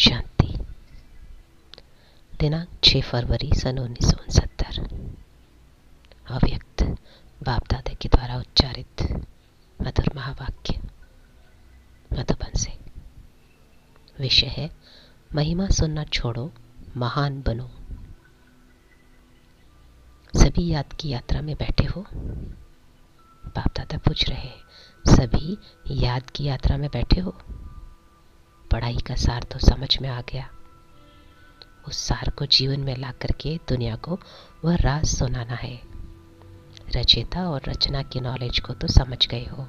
शांति। दिनांक 6 फरवरी सन 1969। अव्यक्त बाप दादा के द्वारा उच्चारित मधुर महावाक्य मधुबन से। विषय है महिमा सुनना छोड़ो, महान बनो। सभी याद की यात्रा में बैठे हो? बाप दादा पूछ रहे हैं, सभी याद की यात्रा में बैठे हो? पढ़ाई का सार तो समझ में आ गया। उस सार को जीवन में ला करके दुनिया को वह राज सुनाना है। रचयिता और रचना की नॉलेज को तो समझ गए हो।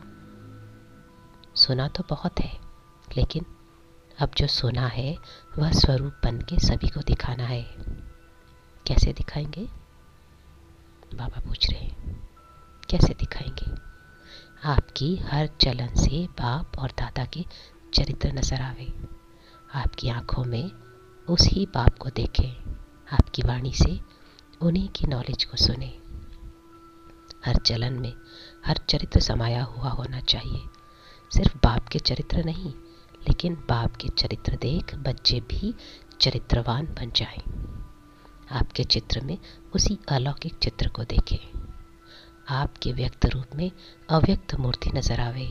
सुना तो बहुत है, लेकिन अब जो सुना है वह स्वरूप बन के सभी को दिखाना है। कैसे दिखाएंगे? बाबा पूछ रहे हैं, कैसे दिखाएंगे? आपकी हर चलन से बाप और दादा के चरित्र नजर आवे। आपकी आंखों में उसी बाप को देखें। आपकी वाणी से उन्हीं की नॉलेज को सुने। हर चलन में हर चरित्र समाया हुआ होना चाहिए। सिर्फ बाप के चरित्र नहीं, लेकिन बाप के चरित्र देख बच्चे भी चरित्रवान बन जाएं। आपके चित्र में उसी अलौकिक चित्र को देखें। आपके व्यक्त रूप में अव्यक्त मूर्ति नजर आवे।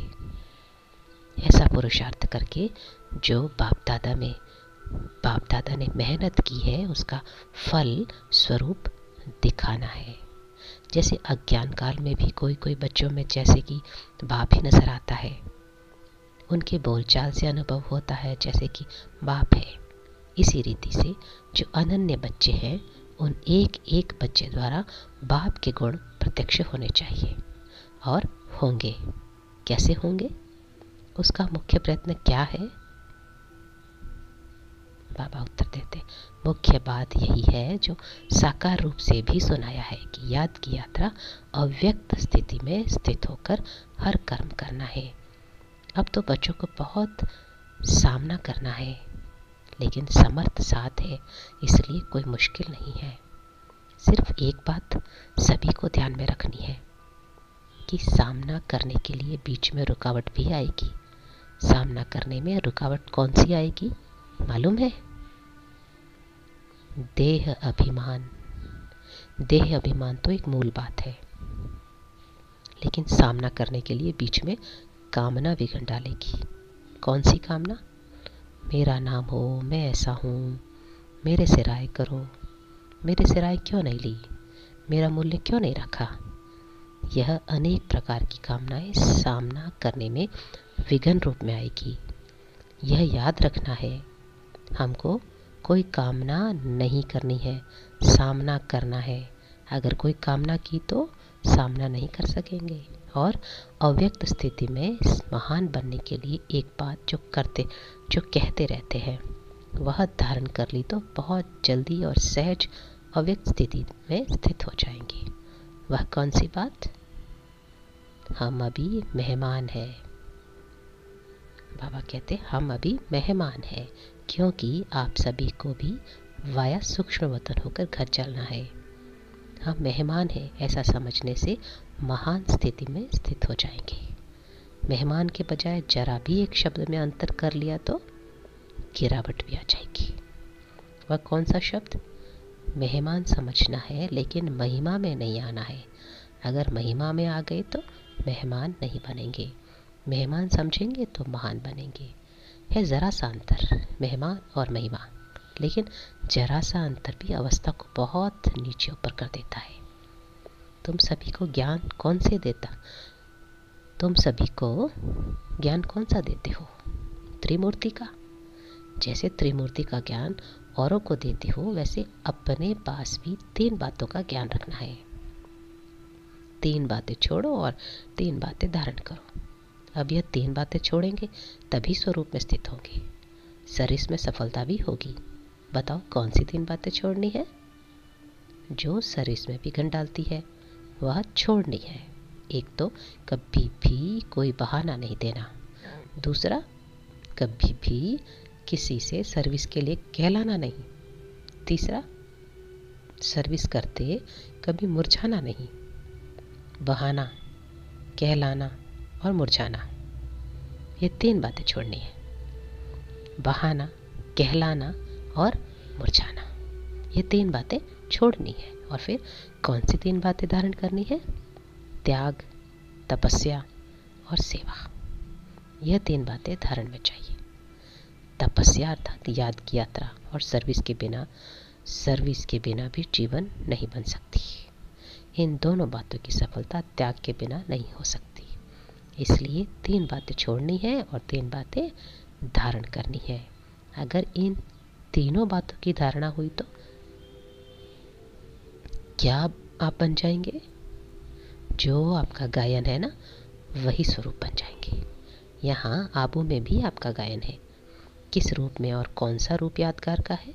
ऐसा पुरुषार्थ करके जो बाप दादा ने मेहनत की है, उसका फल स्वरूप दिखाना है। जैसे अज्ञान काल में भी कोई कोई बच्चों में जैसे कि बाप ही नजर आता है। उनके बोलचाल से अनुभव होता है जैसे कि बाप है। इसी रीति से जो अनन्य बच्चे हैं, उन एक एक बच्चे द्वारा बाप के गुण प्रत्यक्ष होने चाहिए और होंगे। कैसे होंगे? उसका मुख्य प्रयत्न क्या है? बाबा उत्तर देते, मुख्य बात यही है जो साकार रूप से भी सुनाया है कि याद की यात्रा अव्यक्त स्थिति में स्थित होकर हर कर्म करना है। अब तो बच्चों को बहुत सामना करना है, लेकिन समर्थ साथ है, इसलिए कोई मुश्किल नहीं है। सिर्फ एक बात सभी को ध्यान में रखनी है कि सामना करने के लिए बीच में रुकावट भी आएगी। सामना करने में रुकावट कौन सी आएगी मालूम है? देह अभिमान। देह अभिमान तो एक मूल बात है, लेकिन सामना करने के लिए बीच में कामना विघन डालेगी। कौन सी कामना? मेरा नाम हो, मैं ऐसा हूँ, मेरे से राय करो, मेरे से राय क्यों नहीं ली, मेरा मूल्य क्यों नहीं रखा। यह अनेक प्रकार की कामनाएं सामना करने में विघन रूप में आएगी। यह याद रखना है, हमको कोई कामना नहीं करनी है, सामना करना है। अगर कोई कामना की तो सामना नहीं कर सकेंगे। और अव्यक्त स्थिति में महान बनने के लिए एक बात जो कहते रहते हैं, वह धारण कर ली तो बहुत जल्दी और सहज अव्यक्त स्थिति में स्थित हो जाएंगे। वह कौन सी बात? हम अभी मेहमान हैं। बाबा कहते, हम अभी मेहमान हैं, क्योंकि आप सभी को भी वाया सूक्ष्म वतन होकर घर चलना है। हम मेहमान हैं ऐसा समझने से महान स्थिति में स्थित हो जाएंगे। मेहमान के बजाय जरा भी एक शब्द में अंतर कर लिया तो गिरावट भी आ जाएगी। वह कौन सा शब्द? मेहमान समझना है, लेकिन महिमा में नहीं आना है। अगर महिमा में आ गए तो मेहमान नहीं बनेंगे। मेहमान समझेंगे तो महान बनेंगे। है जरा सा अंतर मेहमान और महिमा, लेकिन जरा सा अंतर भी अवस्था को बहुत नीचे ऊपर कर देता है। तुम सभी को ज्ञान कौन से देता? तुम सभी को ज्ञान कौन सा देते हो? त्रिमूर्ति का। जैसे त्रिमूर्ति का ज्ञान औरों को देते हो, वैसे अपने पास भी 3 बातों का ज्ञान रखना है। 3 बातें छोड़ो और 3 बातें धारण करो। अब यह 3 बातें छोड़ेंगे तभी स्वरूप में स्थित होंगे। सर्विस में सफलता भी होगी। बताओ कौन सी 3 बातें छोड़नी है? जो सर्विस में विघन डालती है वह छोड़नी है। एक तो कभी भी कोई बहाना नहीं देना। दूसरा, कभी भी किसी से सर्विस के लिए कहलाना नहीं। तीसरा, सर्विस करते कभी मुरझाना नहीं। बहाना, कहलाना और मुरझाना, ये 3 बातें छोड़नी है। बहाना, कहलाना और मुरझाना। ये 3 बातें छोड़नी है। और फिर कौन सी 3 बातें धारण करनी है? त्याग, तपस्या और सेवा। यह 3 बातें धारण में चाहिए। तपस्या अर्थात याद की यात्रा और सर्विस के बिना भी जीवन नहीं बन सकती। इन दोनों बातों की सफलता त्याग के बिना नहीं हो सकती। इसलिए 3 बातें छोड़नी है और 3 बातें धारण करनी है। अगर इन तीनों बातों की धारणा हुई तो क्या आप बन जाएंगे? जो आपका गायन है ना, वही स्वरूप बन जाएंगे। यहाँ आबू में भी आपका गायन है। किस रूप में और कौन सा रूप यादगार का है?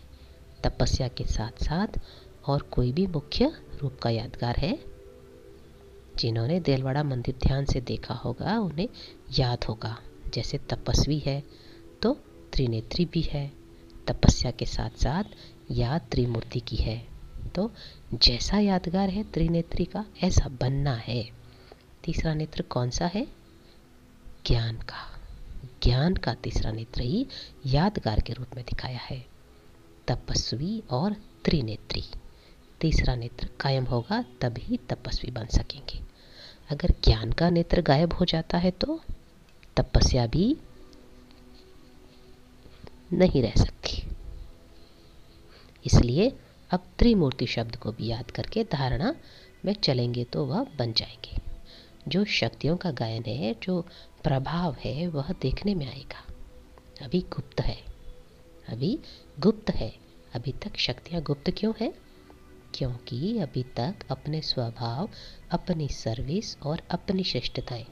तपस्या के साथ साथ और कोई भी मुख्य रूप का यादगार है? जिन्होंने देलवाड़ा मंदिर ध्यान से देखा होगा उन्हें याद होगा। जैसे तपस्वी है तो त्रिनेत्री भी है। तपस्या के साथ साथ याद त्रिमूर्ति की है। तो जैसा यादगार है त्रिनेत्री का, ऐसा बनना है। तीसरा नेत्र कौन सा है? ज्ञान का। ज्ञान का तीसरा नेत्र ही यादगार के रूप में दिखाया है। तपस्वी और त्रिनेत्री। तीसरा नेत्र कायम होगा तभी तपस्वी बन सकेंगे। अगर ज्ञान का नेत्र गायब हो जाता है तो तपस्या भी नहीं रह सकती। इसलिए अब त्रिमूर्ति शब्द को भी याद करके धारणा में चलेंगे तो वह बन जाएंगे। जो शक्तियों का गायन है, जो प्रभाव है, वह देखने में आएगा। अभी गुप्त है, अभी गुप्त है। अभी तक शक्तियाँ गुप्त क्यों है? क्योंकि अभी तक अपने स्वभाव, अपनी सर्विस और अपनी श्रेष्ठताएं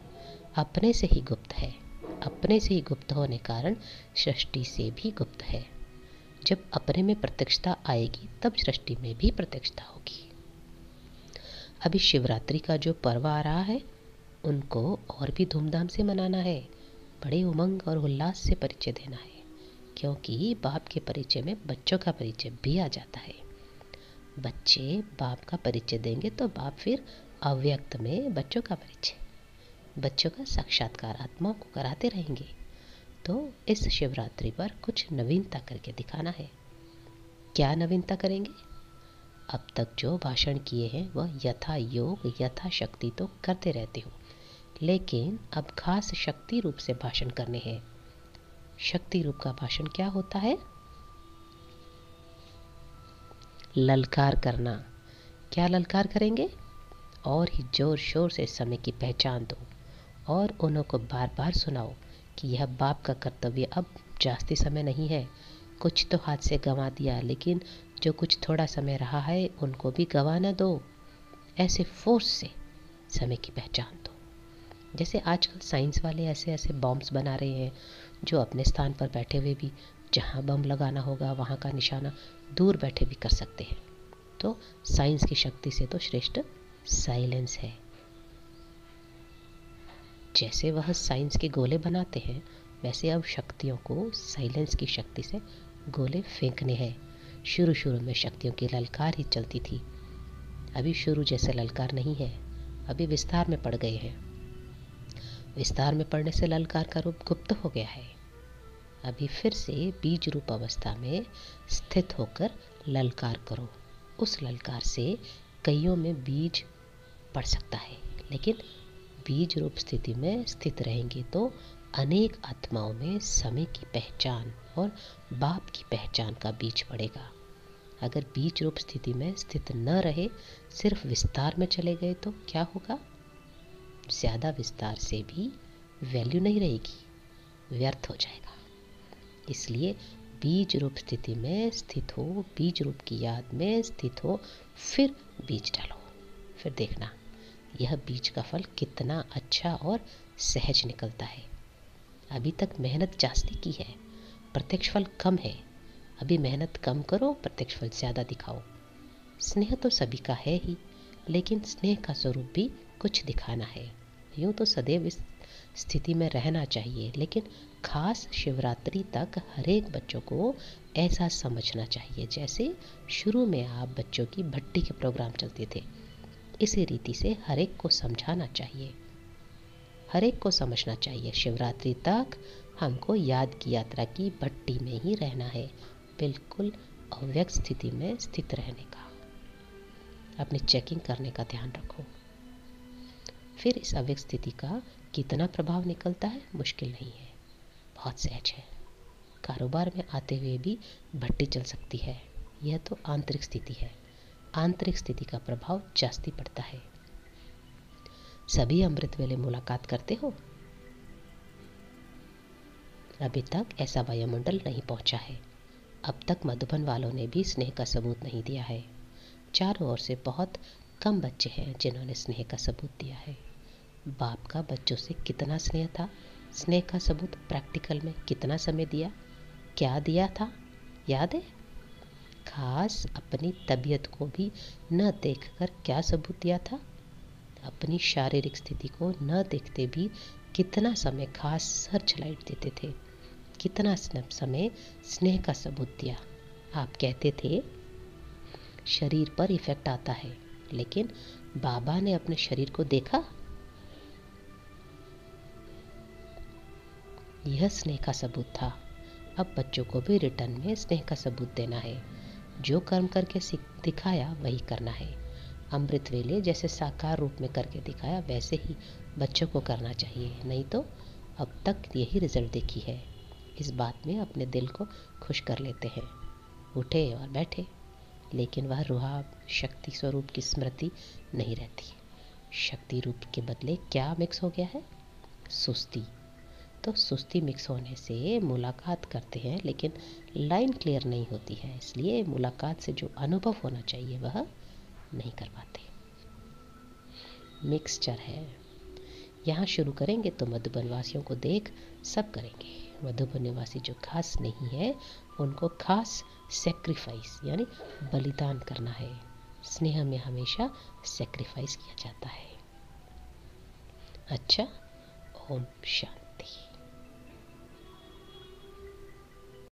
अपने से ही गुप्त है। अपने से ही गुप्त होने कारण सृष्टि से भी गुप्त है। जब अपने में प्रत्यक्षता आएगी तब सृष्टि में भी प्रत्यक्षता होगी। अभी शिवरात्रि का जो पर्व आ रहा है उनको और भी धूमधाम से मनाना है। बड़े उमंग और उल्लास से परिचय देना है। क्योंकि बाप के परिचय में बच्चों का परिचय भी आ जाता है। बच्चे बाप का परिचय देंगे तो बाप फिर अव्यक्त में बच्चों का परिचय, बच्चों का साक्षात्कार आत्माओं को कराते रहेंगे। तो इस शिवरात्रि पर कुछ नवीनता करके दिखाना है। क्या नवीनता करेंगे? अब तक जो भाषण किए हैं वह यथा योग यथा शक्ति तो करते रहते हो, लेकिन अब खास शक्ति रूप से भाषण करने हैं। शक्ति रूप का भाषण क्या होता है? ललकार करना। क्या ललकार करेंगे? और ही जोर शोर से समय की पहचान दो और उन्हों को बार बार सुनाओ कि यह बाप का कर्तव्य अब जास्ती समय नहीं है। कुछ तो हाथ से गंवा दिया, लेकिन जो कुछ थोड़ा समय रहा है उनको भी गंवाना दो। ऐसे फोर्स से समय की पहचान दो। जैसे आजकल साइंस वाले ऐसे ऐसे बॉम्ब्स बना रहे हैं जो अपने स्थान पर बैठे हुए भी जहाँ बम लगाना होगा वहाँ का निशाना दूर बैठे भी कर सकते हैं। तो साइंस की शक्ति से तो श्रेष्ठ साइलेंस है। जैसे वह साइंस के गोले बनाते हैं, वैसे अब शक्तियों को साइलेंस की शक्ति से गोले फेंकने हैं। शुरू शुरू में शक्तियों की ललकार ही चलती थी। अभी शुरू जैसे ललकार नहीं है, अभी विस्तार में पड़ गए हैं। विस्तार में पड़ने से ललकार का रूप गुप्त हो गया है। अभी फिर से बीज रूप अवस्था में स्थित होकर ललकार करो। उस ललकार से कईयों में बीज पड़ सकता है, लेकिन बीज रूप स्थिति में स्थित रहेंगे तो अनेक आत्माओं में समय की पहचान और बाप की पहचान का बीज पड़ेगा। अगर बीज रूप स्थिति में स्थित न रहे, सिर्फ विस्तार में चले गए तो क्या होगा? ज़्यादा विस्तार से भी वैल्यू नहीं रहेगी, व्यर्थ हो जाएगा। इसलिए बीज रूप स्थिति में स्थित हो, बीज रूप की याद में स्थित हो, फिर बीज डालो। फिर देखना यह बीज का फल कितना अच्छा और सहज निकलता है। अभी तक मेहनत जास्ती की है, प्रत्यक्ष फल कम है। अभी मेहनत कम करो, प्रत्यक्ष फल ज़्यादा दिखाओ। स्नेह तो सभी का है ही, लेकिन स्नेह का स्वरूप भी कुछ दिखाना है। यूँ तो सदैव इस स्थिति में रहना चाहिए, लेकिन खास शिवरात्रि तक हर एक बच्चों को ऐसा समझना चाहिए जैसे शुरू में आप बच्चों की भट्टी के प्रोग्राम चलते थे। इसी रीति से हर एक को समझाना चाहिए, हर एक को समझना चाहिए। शिवरात्रि तक हमको याद की यात्रा की भट्टी में ही रहना है, बिल्कुल अव्यक्त स्थिति में स्थित रहने का। अपनी चेकिंग करने का ध्यान रखो। फिर इस अव्यक्त स्थिति का कितना प्रभाव निकलता है मुश्किल नहीं है, बहुत सहज है। कारोबार में आते हुए भी भट्टी चल सकती है। यह तो आंतरिक स्थिति है। आंतरिक स्थिति का प्रभाव जास्ती पड़ता है। सभी अमृत वेले मुलाकात करते हो? अभी तक ऐसा वायुमंडल नहीं पहुंचा है। अब तक मधुबन वालों ने भी स्नेह का सबूत नहीं दिया है। चारों ओर से बहुत कम बच्चे हैं जिन्होंने स्नेह का सबूत दिया है। बाप का बच्चों से कितना स्नेह था, स्नेह का सबूत प्रैक्टिकल में कितना समय दिया, क्या दिया था, याद है? खास अपनी तबीयत को भी न देखकर क्या सबूत दिया था? अपनी शारीरिक स्थिति को न देखते भी कितना समय खास सर्च लाइट देते थे, कितना समय स्नेह का सबूत दिया। आप कहते थे शरीर पर इफेक्ट आता है, लेकिन बाबा ने अपने शरीर को देखा। यह स्नेह का सबूत था। अब बच्चों को भी रिटर्न में स्नेह का सबूत देना है। जो कर्म करके दिखाया वही करना है। अमृत वेले जैसे साकार रूप में करके दिखाया वैसे ही बच्चों को करना चाहिए, नहीं तो अब तक यही रिजल्ट देखी है। इस बात में अपने दिल को खुश कर लेते हैं, उठे और बैठे, लेकिन वह रुहाब शक्ति स्वरूप की स्मृति नहीं रहती। शक्ति रूप के बदले क्या मिक्स हो गया है? सुस्ती। तो सुस्ती मिक्स होने से मुलाकात करते हैं, लेकिन लाइन क्लियर नहीं होती है, इसलिए मुलाकात से जो अनुभव होना चाहिए वह नहीं कर पाते। मिक्सचर है। यहाँ शुरू करेंगे तो मधुबन वासियों को देख सब करेंगे। मधुबन निवासी जो खास नहीं है उनको खास सेक्रीफाइस यानी बलिदान करना है। स्नेह में हमेशा सेक्रीफाइस किया जाता है। अच्छा, ओम शांति।